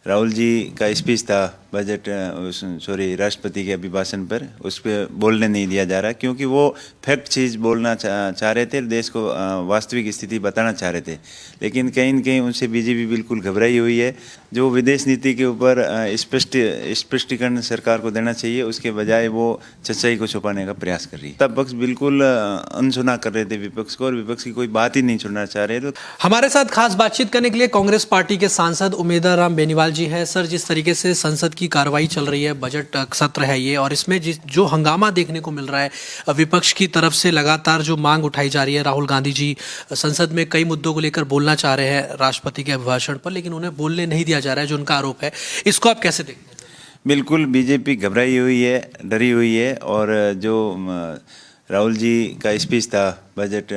राहुल जी का स्पीच था बजट राष्ट्रपति के अभिभाषण पर, उस पर बोलने नहीं दिया जा रहा क्योंकि वो फैक्ट चीज़ बोलना चाह रहे थे, देश को वास्तविक स्थिति बताना चाह रहे थे। लेकिन कहीं न कहीं उनसे बीजेपी बिल्कुल घबराई हुई है। जो विदेश नीति के ऊपर स्पष्टीकरण सरकार को देना चाहिए, उसके बजाय वो सच्चाई को छुपाने का प्रयास कर रही है। तब पक्ष बिल्कुल अनसुना कर रहे थे विपक्ष को, और विपक्ष की कोई बात ही नहीं सुनना चाह रहे। तो हमारे साथ खास बातचीत करने के लिए कांग्रेस पार्टी के सांसद उमेदवार राम बेनीवाल जी हैं। सर, जिस तरीके से संसद की कार्रवाई चल रही है, बजट सत्र है ये, और इसमें जो हंगामा देखने को मिल रहा है, विपक्ष की तरफ से लगातार जो मांग उठाई जा रही है, राहुल गांधी जी संसद में कई मुद्दों को लेकर बोलना चाह रहे हैं राष्ट्रपति के अभिभाषण पर, लेकिन उन्हें बोलने नहीं दिया जा रहा है, जो उनका आरोप है। इसको आप कैसे देखते हैं? बिल्कुल बीजेपी घबराई हुई है, डरी हुई है। और जो राहुल जी का स्पीच था बजट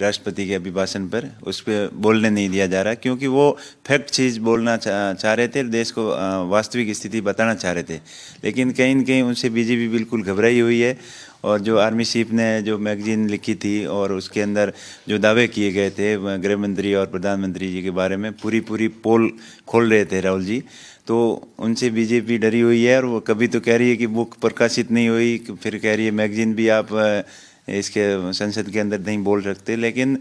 राष्ट्रपति के अभिभाषण पर, उस पर बोलने नहीं दिया जा रहा क्योंकि वो फैक्ट चीज़ बोलना चाह रहे थे, देश को वास्तविक स्थिति बताना चाह रहे थे। लेकिन कहीं न कहीं उनसे बीजेपी बिल्कुल घबराई हुई है। और जो आर्मी चीफ ने जो मैगजीन लिखी थी और उसके अंदर जो दावे किए गए थे गृह मंत्री और प्रधानमंत्री जी के बारे में, पूरी पोल खोल रहे थे राहुल जी। तो उनसे बीजेपी डरी हुई है। और वो कभी तो कह रही है कि बुक प्रकाशित नहीं हुई, फिर कह रही है मैगजीन भी आप इसके संसद के अंदर नहीं बोल सकते। लेकिन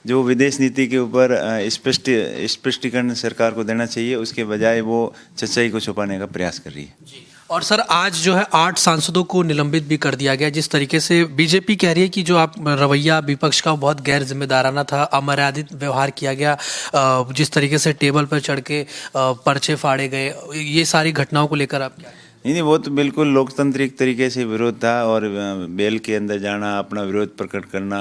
जो विदेश नीति के ऊपर स्पष्टीकरण सरकार को देना चाहिए, उसके बजाय वो सच्चाई को छुपाने का प्रयास कर रही है। और सर, आज जो है 8 सांसदों को निलंबित भी कर दिया गया। जिस तरीके से बीजेपी कह रही है कि जो आप रवैया विपक्ष का बहुत गैर जिम्मेदाराना था, अमर्यादित व्यवहार किया गया, जिस तरीके से टेबल पर चढ़ के पर्चे फाड़े गए, ये सारी घटनाओं को लेकर आप क्या? नहीं, वो तो बिल्कुल लोकतांत्रिक तरीके से विरोध था। और बेल के अंदर जाना, अपना विरोध प्रकट करना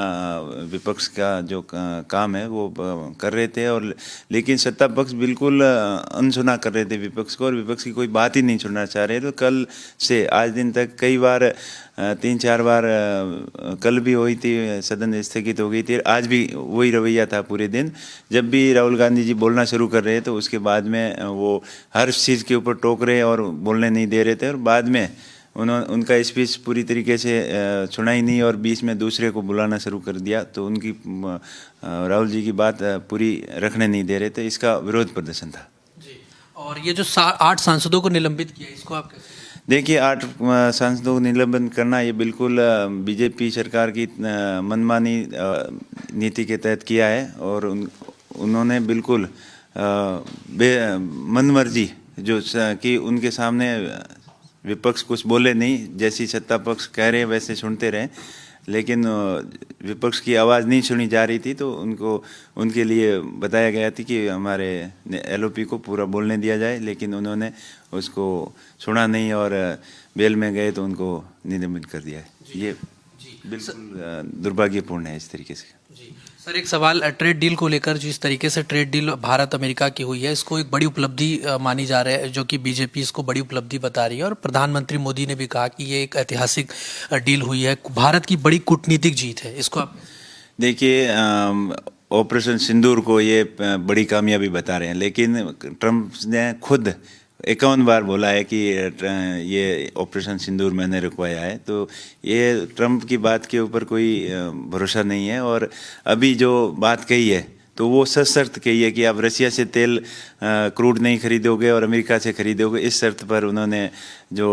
विपक्ष का जो काम है वो कर रहे थे। और लेकिन सत्ता पक्ष बिल्कुल अनसुना कर रहे थे विपक्ष को, और विपक्ष की कोई बात ही नहीं सुनना चाह रहे। तो कल से आज दिन तक कई बार 3-4 बार कल भी हुई थी, सदन स्थगित हो गई थी। आज भी वही रवैया था पूरे दिन। जब भी राहुल गांधी जी बोलना शुरू कर रहे तो उसके बाद में वो हर चीज़ के ऊपर टोक रहे और बोलने नहीं दे रहे थे। और बाद में उनका स्पीच पूरी तरीके से सुना ही नहीं, और बीच में दूसरे को बुलाना शुरू कर दिया। तो उनकी राहुल जी की बात पूरी रखने नहीं दे रहे थे। इसका विरोध प्रदर्शन था जी। और ये जो 8 सांसदों को निलंबित किया, इसको आप कैसे देखिए? 8 सांसदों को निलंबन करना ये बिल्कुल बीजेपी सरकार की मनमानी नीति के तहत किया है। और उन्होंने बिल्कुल मनमर्जी जो कि उनके सामने विपक्ष कुछ बोले नहीं, जैसी सत्ता पक्ष कह रहे वैसे सुनते रहे। लेकिन विपक्ष की आवाज़ नहीं सुनी जा रही थी, तो उनके लिए बताया गया था कि हमारे एलओपी को पूरा बोलने दिया जाए। लेकिन उन्होंने उसको सुना नहीं और बेल में गए तो उनको निलंबित कर दिया है। ये बिल्कुल दुर्भाग्यपूर्ण है इस तरीके से। जी सर, एक सवाल ट्रेड डील को लेकर। जिस तरीके से ट्रेड डील भारत अमेरिका की हुई है, इसको एक बड़ी उपलब्धि मानी जा रहा है, जो कि बीजेपी इसको बड़ी उपलब्धि बता रही है। और प्रधानमंत्री मोदी ने भी कहा कि ये एक ऐतिहासिक डील हुई है, भारत की बड़ी कूटनीतिक जीत है। इसको आप देखिए? ऑपरेशन सिंदूर को ये बड़ी कामयाबी बता रहे हैं, लेकिन ट्रंप ने खुद 51 बार बोला है कि ये ऑपरेशन सिंदूर मैंने रुकवाया है। तो ये ट्रंप की बात के ऊपर कोई भरोसा नहीं है। और अभी जो बात कही है तो वो सशर्त कही है कि आप रशिया से तेल क्रूड नहीं खरीदोगे और अमेरिका से खरीदोगे, इस शर्त पर उन्होंने जो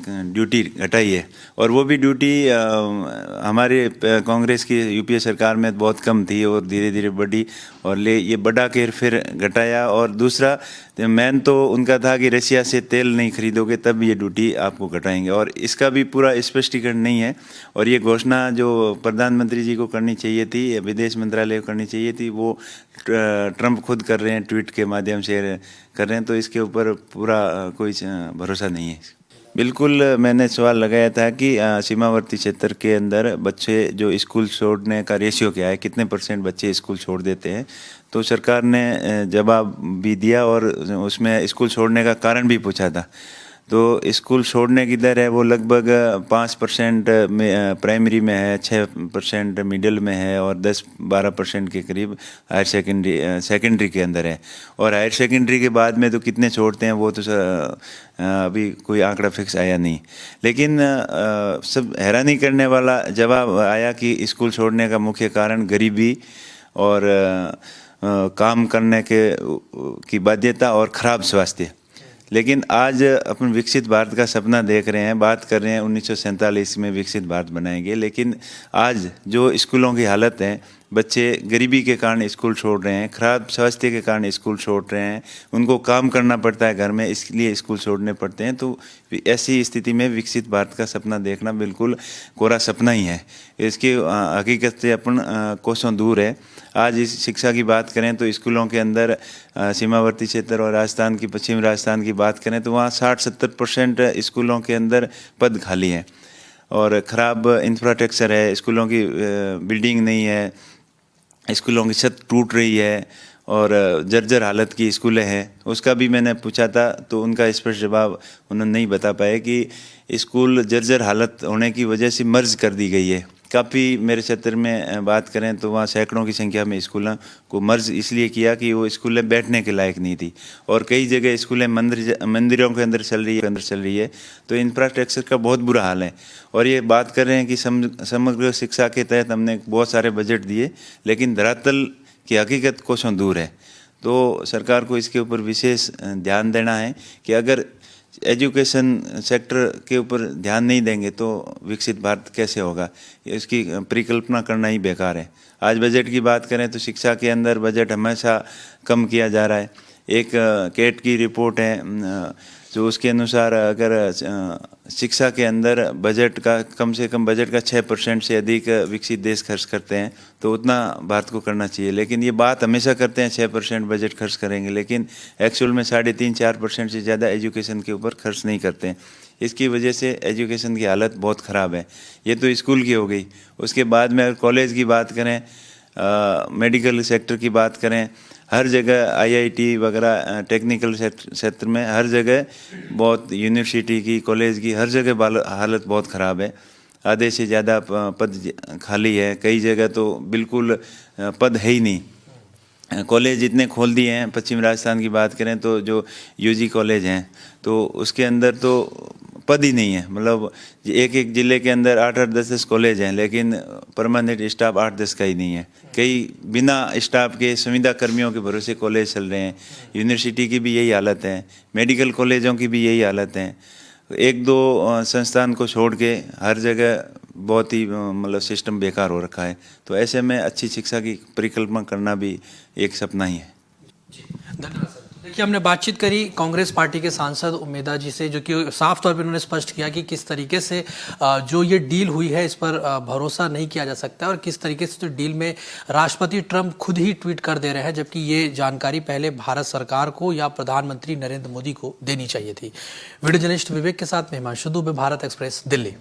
ड्यूटी घटाई है। और वो भी ड्यूटी हमारे कांग्रेस की यूपीए सरकार में बहुत कम थी और धीरे धीरे बढ़ी, और ये बढ़ा के फिर घटाया। और दूसरा मेन तो उनका था कि रशिया से तेल नहीं खरीदोगे तब ये ड्यूटी आपको घटाएंगे, और इसका भी पूरा स्पष्टीकरण नहीं है। और ये घोषणा जो प्रधानमंत्री जी को करनी चाहिए थी, विदेश मंत्रालय को करनी चाहिए थी, वो ट्रंप खुद कर रहे हैं, ट्वीट के माध्यम से कर रहे हैं। तो इसके ऊपर पूरा कोई भरोसा नहीं है। बिल्कुल, मैंने सवाल लगाया था कि सीमावर्ती क्षेत्र के अंदर बच्चे जो स्कूल छोड़ने का रेशियो क्या है, कितने % बच्चे स्कूल छोड़ देते हैं। तो सरकार ने जवाब भी दिया और उसमें स्कूल छोड़ने का कारण भी पूछा था। तो स्कूल छोड़ने की दर है वो लगभग 5% में प्राइमरी में है, 6% मिडिल में है, और 10-12% के करीब हायर सेकेंडरी के अंदर है। और हायर सेकेंडरी के बाद में तो कितने छोड़ते हैं वो तो अभी कोई आंकड़ा फिक्स आया नहीं। लेकिन सब हैरानी करने वाला जवाब आया कि स्कूल छोड़ने का मुख्य कारण गरीबी और काम करने की बाध्यता और ख़राब स्वास्थ्य। लेकिन आज अपन विकसित भारत का सपना देख रहे हैं, बात कर रहे हैं 1947 में विकसित भारत बनाएंगे, लेकिन आज जो स्कूलों की हालत है, बच्चे गरीबी के कारण स्कूल छोड़ रहे हैं, ख़राब स्वास्थ्य के कारण स्कूल छोड़ रहे हैं, उनको काम करना पड़ता है घर में, इसलिए स्कूल छोड़ने पड़ते हैं। तो ऐसी स्थिति में विकसित भारत का सपना देखना बिल्कुल कोरा सपना ही है। इसकी हकीकत से अपन कोसों दूर है। आज इस शिक्षा की बात करें तो स्कूलों के अंदर सीमावर्ती क्षेत्र और राजस्थान की, पश्चिम राजस्थान की बात करें तो वहाँ 60-70% स्कूलों के अंदर पद खाली हैं और ख़राब इंफ्रास्ट्रक्चर है, स्कूलों की बिल्डिंग नहीं है, स्कूलों की छत टूट रही है और जर्जर हालत की स्कूलें हैं। उसका भी मैंने पूछा था तो उनका स्पष्ट जवाब उन्होंने नहीं बता पाए कि स्कूल जर्जर हालत होने की वजह से मर्ज कर दी गई है। काफ़ी मेरे क्षेत्र में बात करें तो वहाँ सैकड़ों की संख्या में स्कूलों को मर्ज इसलिए किया कि वो स्कूलें बैठने के लायक नहीं थी और कई जगह स्कूलें मंदिरों के अंदर चल रही है। तो इंफ्रास्ट्रक्चर का बहुत बुरा हाल है। और ये बात कर रहे हैं कि समग्र शिक्षा के तहत हमने बहुत सारे बजट दिए, लेकिन धरातल की हकीकत कोसों दूर है। तो सरकार को इसके ऊपर विशेष ध्यान देना है कि अगर एजुकेशन सेक्टर के ऊपर ध्यान नहीं देंगे तो विकसित भारत कैसे होगा, इसकी परिकल्पना करना ही बेकार है। आज बजट की बात करें तो शिक्षा के अंदर बजट हमेशा कम किया जा रहा है। एक केट की रिपोर्ट है जो उसके अनुसार अगर शिक्षा के अंदर बजट का कम से कम बजट का 6% से अधिक विकसित देश खर्च करते हैं तो उतना भारत को करना चाहिए। लेकिन ये बात हमेशा करते हैं 6% बजट खर्च करेंगे, लेकिन एक्चुअल में 3.5-4% से ज़्यादा एजुकेशन के ऊपर खर्च नहीं करते हैं। इसकी वजह से एजुकेशन की हालत बहुत ख़राब है। ये तो स्कूल की हो गई। उसके बाद में अगर कॉलेज की बात करें, मेडिकल सेक्टर की बात करें, हर जगह IIT वगैरह टेक्निकल क्षेत्र में हर जगह बहुत, यूनिवर्सिटी की, कॉलेज की, हर जगह हालत बहुत ख़राब है। आधे से ज़्यादा पद खाली है, कई जगह तो बिल्कुल पद है ही नहीं। कॉलेज इतने खोल दिए हैं, पश्चिम राजस्थान की बात करें तो जो UG कॉलेज हैं तो उसके अंदर तो पद ही नहीं है। मतलब एक ज़िले के अंदर 8-8, 10-10 कॉलेज हैं, लेकिन परमानेंट स्टाफ 8-10 का ही नहीं है। कई बिना स्टाफ के संविदा कर्मियों के भरोसे कॉलेज चल रहे हैं। यूनिवर्सिटी की भी यही हालत है, मेडिकल कॉलेजों की भी यही हालत है। 1-2 संस्थान को छोड़ के हर जगह बहुत ही मतलब सिस्टम बेकार हो रखा है। तो ऐसे में अच्छी शिक्षा की परिकल्पना करना भी एक सपना ही है। धन्यवाद सर। देखिए, हमने बातचीत करी कांग्रेस पार्टी के सांसद उमेदा जी से, जो कि साफ तौर पर उन्होंने स्पष्ट किया कि किस तरीके से जो ये डील हुई है इस पर भरोसा नहीं किया जा सकता और किस तरीके से जो डील में राष्ट्रपति ट्रंप खुद ही ट्वीट कर दे रहे हैं, जबकि ये जानकारी पहले भारत सरकार को या प्रधानमंत्री नरेंद्र मोदी को देनी चाहिए थी। वीडियो जर्नलिस्ट विवेक के साथ मैं हिमांशु दुबे, भारत एक्सप्रेस, दिल्ली।